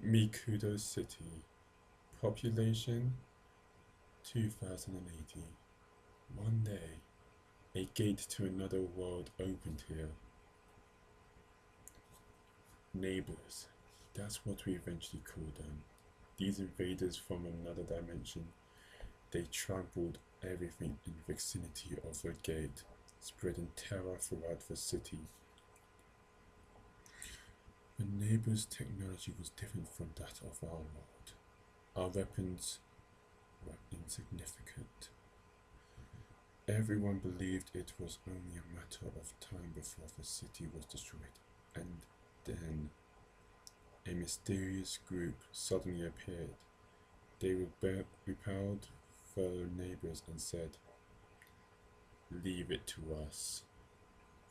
Mikudo City. Population 2080. One day, a gate to another world opened here. Neighbors. That's what we eventually called them. These invaders from another dimension. They trampled everything in the vicinity of the gate, spreading terror throughout the city. The neighbors' technology was different from that of our world. Our weapons were insignificant. Everyone believed it was only a matter of time before the city was destroyed. And then a mysterious group suddenly appeared. They repelled fellow neighbors and said, "Leave it to us.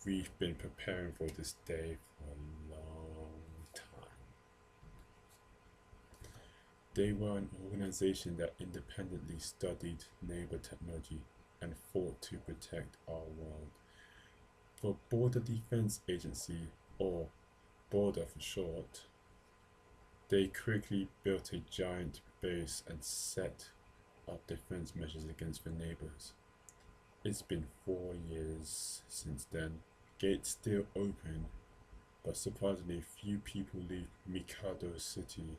We've been preparing for this day for a long time." They were an organization that independently studied neighbor technology and fought to protect our world. The Border Defense Agency, or Border for short, they quickly built a giant base and set up defense measures against the neighbors. It's been 4 years since then. Gates still open, but surprisingly few people leave Mikado City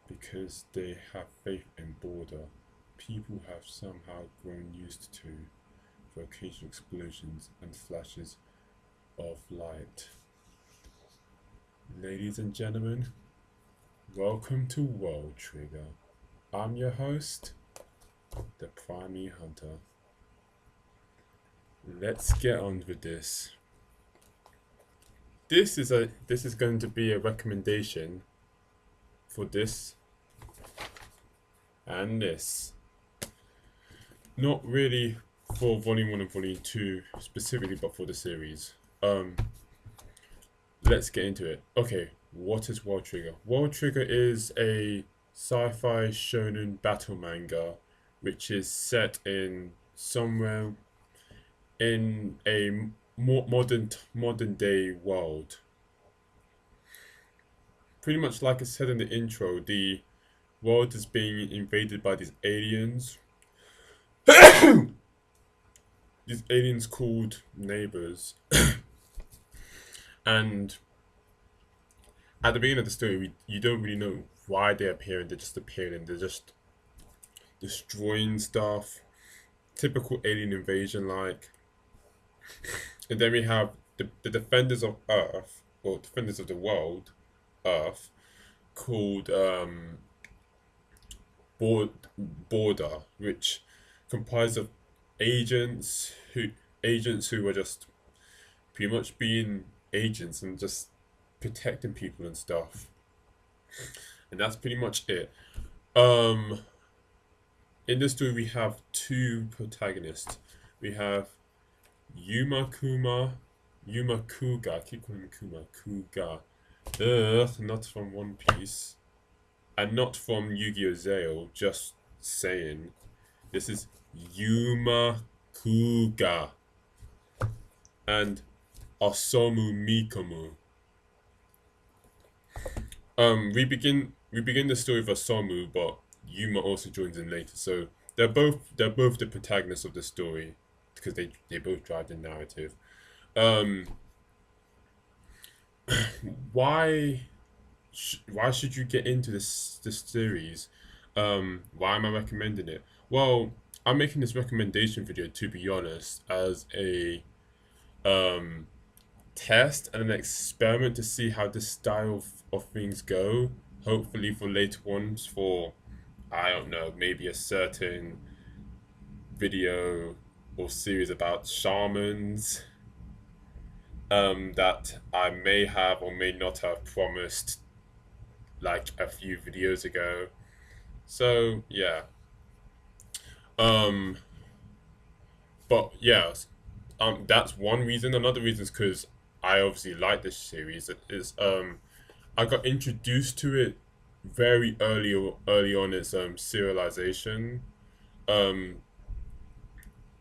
because they have faith in Border. People have somehow grown used to the occasional explosions and flashes of light. Ladies and gentlemen, welcome to World Trigger. I'm your host, the Primary Hunter. Let's get on with this. This is going to be a recommendation for this and this. Not really for Volume 1 and Volume 2 specifically, but for the series. Let's get into it. Okay, what is World Trigger? World Trigger is a sci-fi shonen battle manga which is set in somewhere in a more modern day world. Pretty much like I said in the intro, the world is being invaded by these aliens. These aliens called neighbors. And at the beginning of the story, you don't really know why they're appearing. They're just appearing. They're just destroying stuff. Typical alien invasion like. And then we have the defenders of Earth, or defenders of the world, Earth, called Border, which comprised of agents who were just pretty much being agents and just protecting people and stuff. And that's pretty much it. In this story we have two protagonists. We have Yuma Kuga, I keep calling him Kuga. Not from One Piece. And not from Yu-Gi-Oh! Zale, just saying. This is Yuma Kuga. And Osamu Mikomu. We begin the story with Osamu, but Yuma also joins in later. So they're both the protagonists of the story because they both drive the narrative. Why why should you get into this series? Why am I recommending it? Well, I'm making this recommendation video, to be honest, as a test and an experiment to see how this style of things go. Hopefully for later ones, for I don't know, maybe a certain video or series about shamans that I may have or may not have promised like a few videos ago. So yeah. Um but yeah, that's one reason. Another reason is because I obviously like this series. It is I got introduced to it very early on its serialization. Um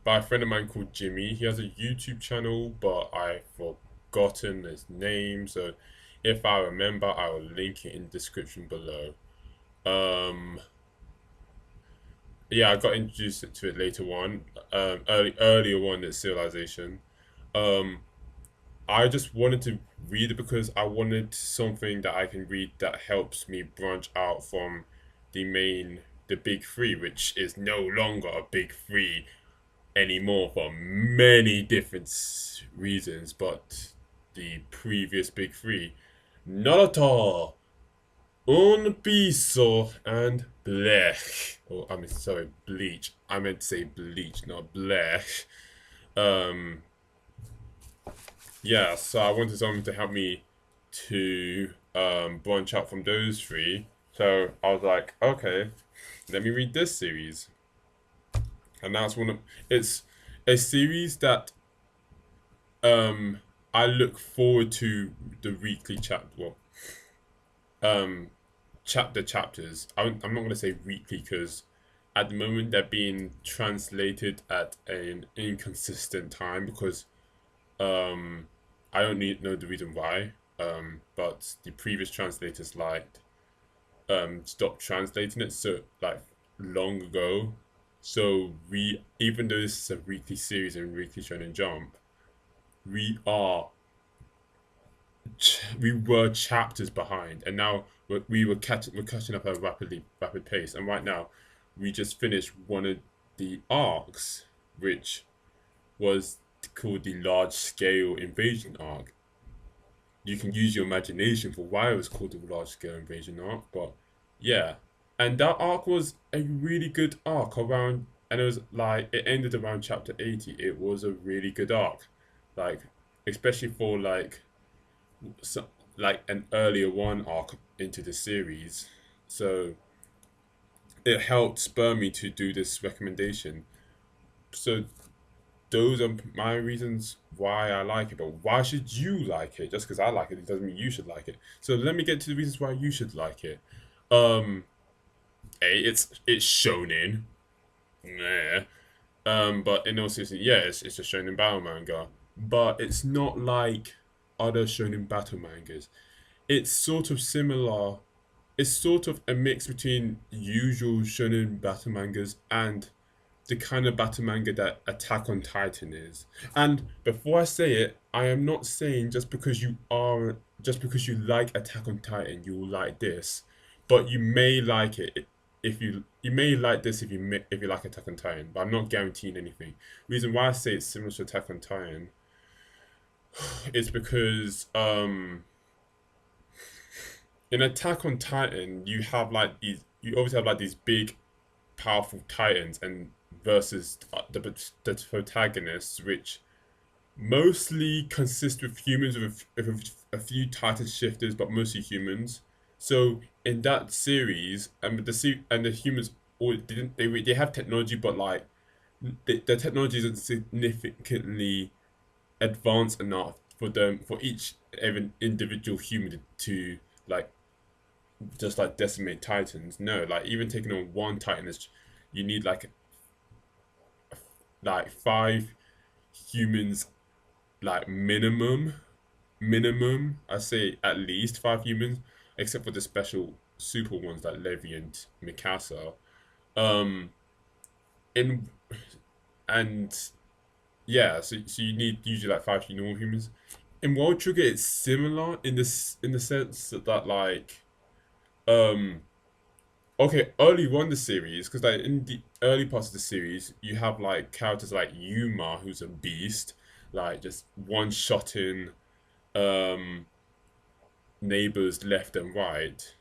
by a friend of mine called Jimmy. He has a YouTube channel, but I've forgotten his name. So If I remember, I will link it in the description below. Um, yeah, I got introduced to it later on. Earlier on in Civilization. Um, I just wanted to read it because I wanted something that I can read that helps me branch out from the big three, which is no longer a big three anymore for many different reasons, but the previous big three, Naruto, One Piece, and Blech. Oh, I mean, sorry, Bleach. I meant to say Bleach, not Blech. Um, yeah, so I wanted something to help me to branch out from those three. So I was like, okay, let me read this series, and that's one of it's a series that um I look forward to the weekly chapter. Um, chapters. I'm not gonna say weekly because at the moment they're being translated at an inconsistent time because um I don't need know the reason why. But the previous translators stopped translating it so like long ago. So we even though this is a weekly series and weekly Shonen Jump, we are we were chapters behind, and now we're catching up at a rapid pace. And right now, we just finished one of the arcs, which was called the large scale invasion arc. You can use your imagination for why it was called the large scale invasion arc, but yeah, and that arc was a really good arc around, and it was like it ended around chapter 80. It was a really good arc, like especially for so, like an earlier one arc into the series. So it helped spur me to do this recommendation. So those are my reasons why I like it. But why should you like it? Just because I like it, it doesn't mean you should like it. So let me get to the reasons why you should like it. Um, it's shonen. Yeah. But in all seriousness, yeah, it's a shonen battle manga. But it's not like other shonen battle mangas. It's sort of similar. It's sort of a mix between usual shonen battle mangas and the kind of battle manga that Attack on Titan is. And before I say it, I am not saying just because you like Attack on Titan, you will like this, but you may like it if you may like this if you like Attack on Titan. But I'm not guaranteeing anything. Reason why I say it's similar to Attack on Titan is because in Attack on Titan you obviously have like these big powerful titans and versus the protagonists, which mostly consist of humans with a few titan shifters, but mostly humans. So in that series, and the humans all didn't they have technology, but like the technology isn't significantly advanced enough for each even individual human to like just like decimate titans. No, like even taking on one titan is you need like five humans, like minimum. I say at least five humans, except for the special super ones like Levi and Mikasa. Um, in and yeah, so you need usually like five normal humans. In World Trigger, it's similar in the sense that like um okay, early on the series, because like in the early parts of the series, you have like characters like Yuma, who's a beast, like just one shotting um neighbors left and right.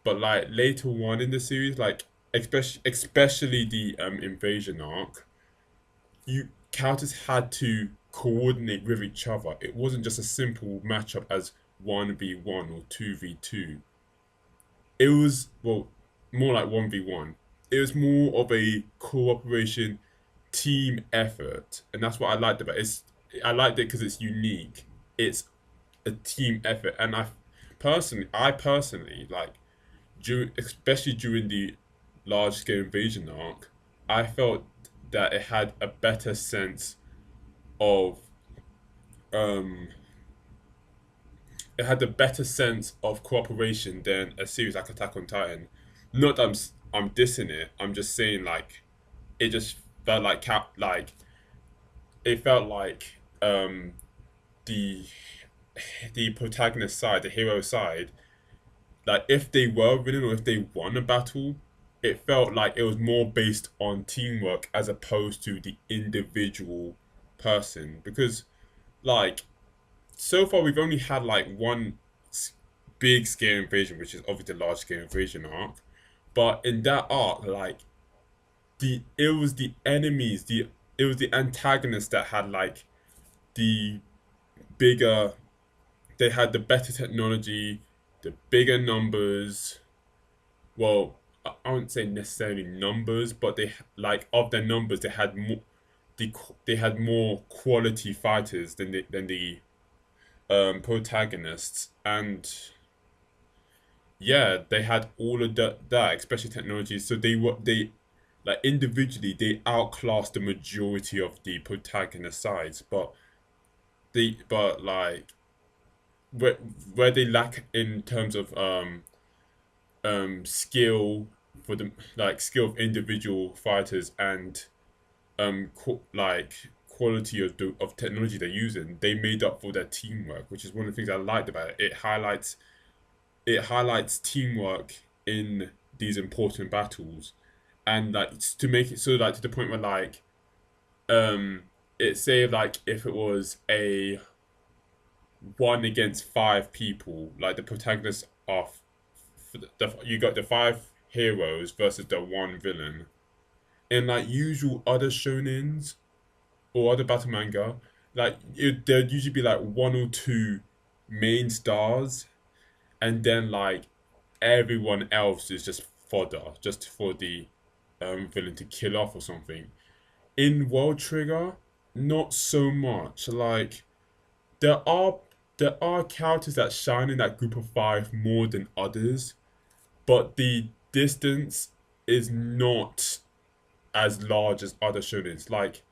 But like later on in the series, like especially the invasion arc, you characters had to coordinate with each other. It wasn't just a simple matchup as 1v1 or 2v2. It was well more like 1v1. It was more of a cooperation team effort, and that's what I liked about it. I liked it because it's unique. It's a team effort, and I personally like especially during the large scale invasion arc, I felt that it had a better sense of um it had a better sense of cooperation than a series like Attack on Titan. Not that I'm dissing it. I'm just saying like it just felt like it felt like the the protagonist side, the hero side, like if they were winning or if they won a battle, it felt like it was more based on teamwork as opposed to the individual person. Because like so far we've only had like one big scale invasion, which is obviously the large scale invasion arc. But in that arc, like it was the enemies, the it was the antagonists that had like the bigger, they had the better technology, the bigger numbers. Well, I wouldn't say necessarily numbers, but they like of their numbers, they had more. They had more quality fighters than the protagonists, and yeah, they had all of that, especially technology. So they like individually they outclassed the majority of the protagonist sides, but like where they lack in terms of skill for the like skill of individual fighters and like quality of technology they're using, they made up for their teamwork, which is one of the things I liked about it. It highlights teamwork in these important battles, and like to make it so like to the point where like um it say like if it was a one against five people, like the protagonists are you got the five heroes versus the one villain. In like usual other shonens or other battle manga, like there'd usually be like one or two main stars, and then like everyone else is just fodder, just for the villain to kill off or something. In World Trigger, not so much. Like there are there are characters that shine in that group of five more than others, but the distance is not as large as other shonens. Like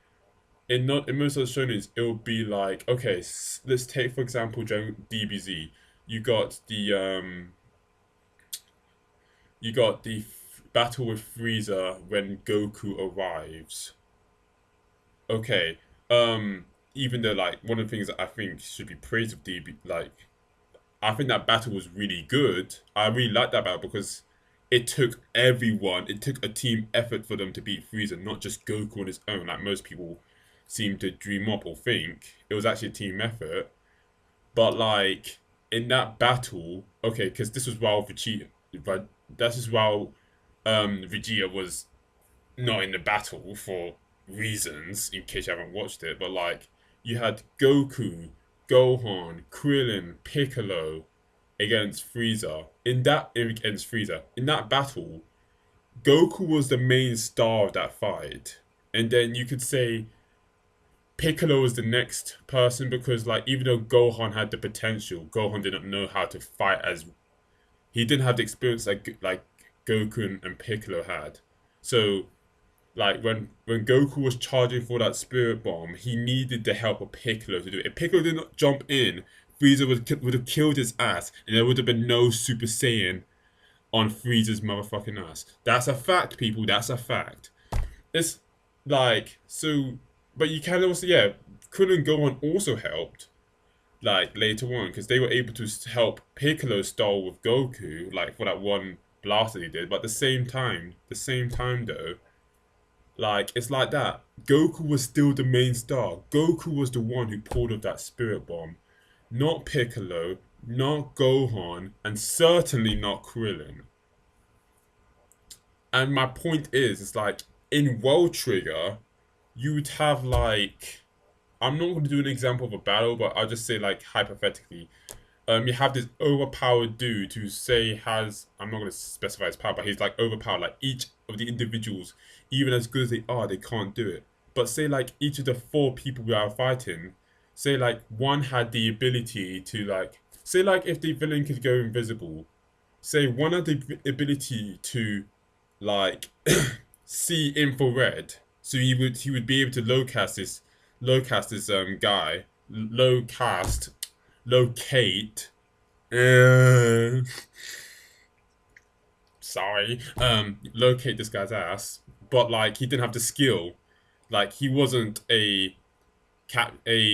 in most of the shonens, it will be like okay, let's take for example DBZ. You got the battle with Frieza when Goku arrives. Okay, even though like one of the things that I think should be praised of DB, like I think that battle was really good. I really liked that battle because it took everyone, it took a team effort for them to beat Frieza, not just Goku on his own, like most people seem to dream up or think. It was actually a team effort. But like in that battle, okay, because this was while Vegeta, but this is while Vegeta was not in the battle for reasons, in case you haven't watched it. But like you had Goku, Gohan, Krillin, Piccolo against Frieza. In that battle, Goku was the main star of that fight, and then you could say Piccolo was the next person because like even though Gohan had the potential, Gohan didn't know how to fight as he didn't have the experience like Goku and Piccolo had. So like when Goku was charging for that spirit bomb, he needed the help of Piccolo to do it. If Piccolo did not jump in, Frieza would have killed his ass, and there would have been no Super Saiyan on Frieza's motherfucking ass. That's a fact, people. That's a fact. It's like so, but you can also Krillin and Gohan also helped like later on because they were able to help Piccolo stall with Goku like for that one blast that he did. But at the same time though, like it's like that. Goku was still the main star. Goku was the one who pulled off that spirit bomb, not Piccolo, not Gohan, and certainly not Krillin. And my point is, it's like in World Trigger, you would have like I'm not going to do an example of a battle, but I'll just say like hypothetically, you have this overpowered dude who say has I'm not going to specify his power, but he's like overpowered. Like each of the individuals, even as good as they are, they can't do it. But say like each of the four people we are fighting, say like one had the ability to like say like if the villain could go invisible, say one had the ability to like see infrared, so he would be able to low cast this guy, low cast locate uh, sorry, locate this guy's ass, but like he didn't have the skill. Like he wasn't a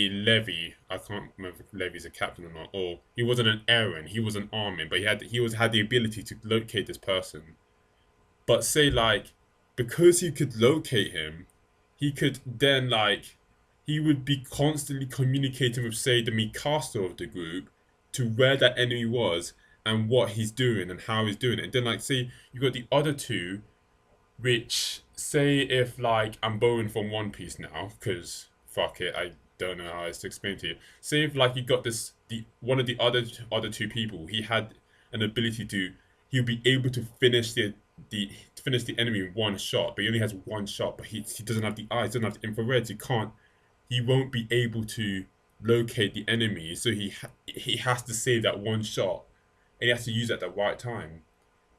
levy. I can't remember if levy's a captain or not. Or he wasn't an Aaron. He was an Armin, but had the ability to locate this person. But say like because he could locate him, he could then like he would be constantly communicating with say the Mikasa of the group to where that enemy was and what he's doing and how he's doing it. And then like say you got the other two, which say if like I'm borrowing from One Piece now, because fuck it, I don't know how else to explain to you. Say if like you got this the one of the other two people, he had an ability to he'll be able to the finish the enemy in one shot, but he only has one shot, but he doesn't have the eyes, doesn't have the infrared, he won't be able to locate the enemy, so he has to save that one shot and he has to use it at the right time.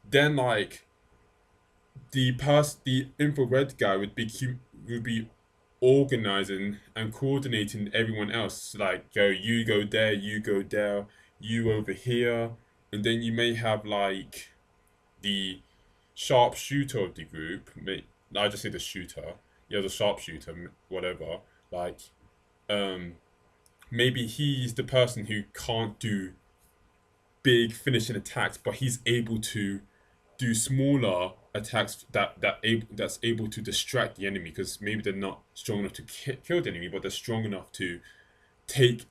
Then like the infrared guy would be organizing and coordinating everyone else. Like, you go there, you over here, and then you may have like the sharpshooter of the group. I just say the shooter. Yeah, the sharpshooter, whatever. Like, um, maybe he's the person who can't do big finishing attacks, but he's able to do smaller attacks that's able to distract the enemy because maybe they're not strong enough to kill the enemy, but they're strong enough to take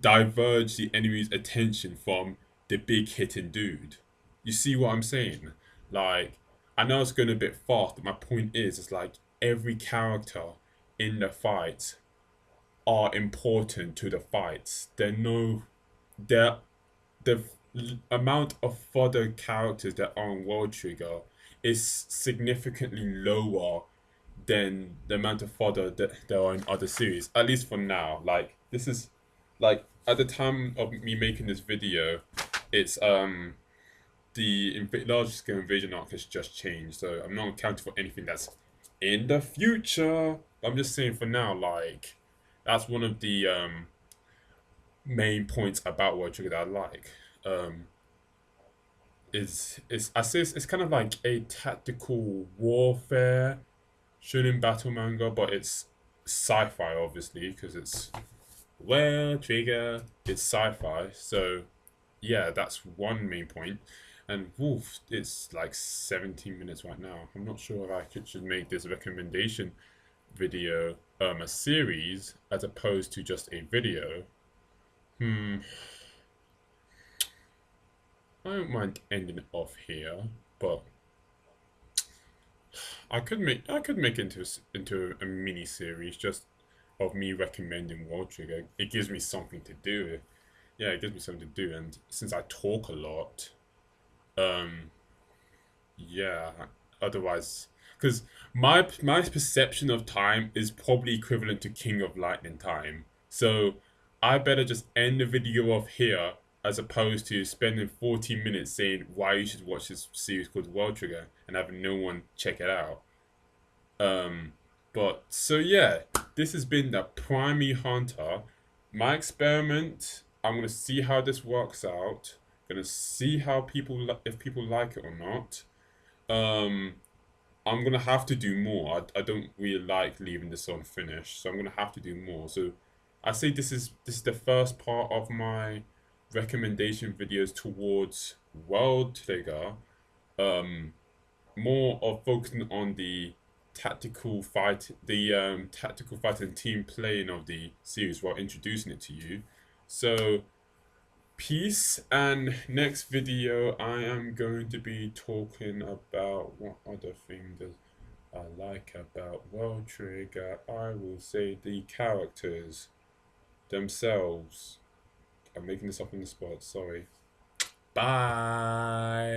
diverge the enemy's attention from the big hitting dude. You see what I'm saying? Like, I know it's going a bit fast, but my point is, it's like every character in the fight are important to the fights. They're the amount of fodder characters that are on World Trigger is significantly lower than the amount of fodder that there are in other series. At least for now. Like this is like at the time of me making this video, it's large scale invasion arc has just changed, so I'm not accounting for anything that's in the future. I'm just saying for now, like that's one of the main points about World Trigger that I like. Um, is I say it's kind of like a tactical warfare Shonen battle manga, but it's sci-fi obviously because it's World Trigger. It's sci-fi, so yeah, that's one main point. And Wolf, it's like 17 minutes right now. I'm not sure if should make this recommendation video a series as opposed to just a video. Hmm, I don't mind ending it off here, but I could make into a mini series just of me recommending World Trigger. It gives me something to do. Yeah, it gives me something to do, and since I talk a lot, um, yeah. Otherwise, because my perception of time is probably equivalent to King of Lightning time, so I better just end the video off here as opposed to spending 40 minutes saying why you should watch this series called World Trigger and having no one check it out. Um, but so yeah, this has been the Primary Hunter. My experiment. I'm gonna see how this works out. Gonna see how if people like it or not. Um, I'm gonna have to do more. I don't really like leaving this unfinished, so I'm gonna have to do more. So I say this is the first part of my recommendation videos towards World Trigger. Um, more of focusing on the tactical fight and team playing of the series while introducing it to you. So peace, and next video I am going to be talking about what other thing does I like about World Trigger. I will say the characters themselves. I'm making this up on the spot, sorry. Bye.